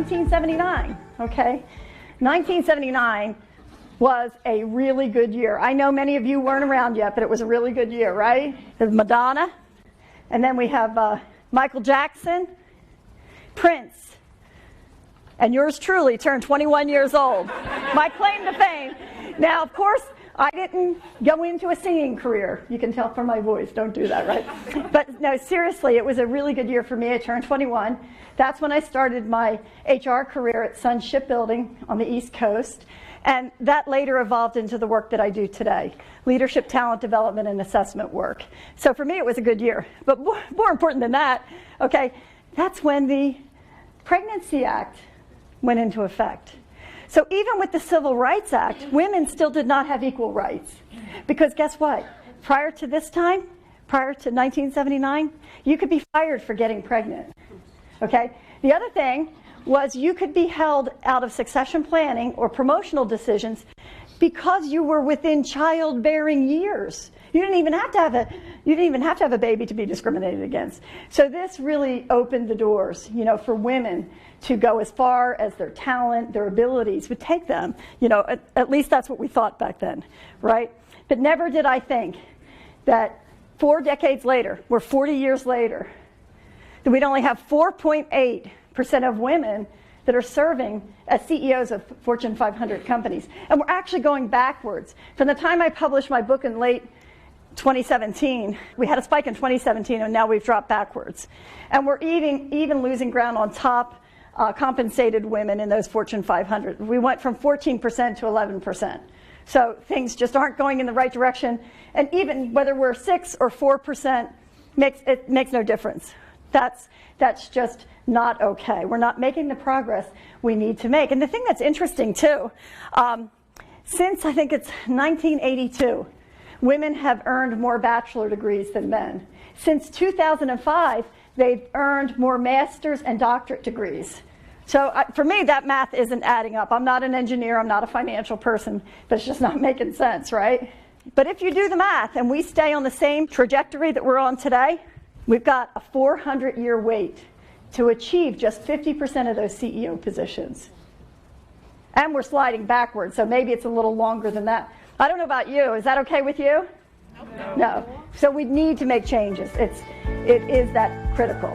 1979, okay? 1979 was a really good year. I know many of you weren't around yet, but it was a really good year, right? There's Madonna, and then we have Michael Jackson, Prince, and yours truly turned 21 years old. My claim to fame. Now, of course, I didn't go into a singing career. You can tell from my voice, don't do that, right? But no, seriously, it was a really good year for me. I turned 21. That's when I started my HR career at Sun Shipbuilding on the East Coast. And that later evolved into the work that I do today, leadership, talent development, and assessment work. So for me, it was a good year. But more important than that, okay, that's when the Pregnancy Act went into effect. So even with the Civil Rights Act, women still did not have equal rights. Because guess what? Prior to this time, prior to 1979, you could be fired for getting pregnant. Okay? The other thing was you could be held out of succession planning or promotional decisions because you were within childbearing years. You didn't even have to have a baby to be discriminated against. So this really opened the doors, you know, for women to go as far as their talent, their abilities would take them. You know, at least that's what we thought back then, right? But never did I think that 4 decades later, we're 40 years later, that we'd only have 4.8% of women that are serving as CEOs of Fortune 500 companies. And we're actually going backwards. From the time I published my book in late 2017, we had a spike in 2017, and now we've dropped backwards. And we're even losing ground on top compensated women in those Fortune 500. We went from 14% to 11%. So things just aren't going in the right direction. And even whether we're 6 or 4%, it makes no difference. That's just not okay. We're not making the progress we need to make. And the thing that's interesting too, since I think it's 1982, women have earned more bachelor degrees than men. Since 2005, they've earned more master's and doctorate degrees. So for me, that math isn't adding up. I'm not an engineer, I'm not a financial person, but it's just not making sense, right? But if you do the math and we stay on the same trajectory that we're on today, we've got a 400-year wait to achieve just 50% of those CEO positions. And we're sliding backwards, so maybe it's a little longer than that. I don't know about you. Is that okay with you? No. So we need to make changes. It is that critical.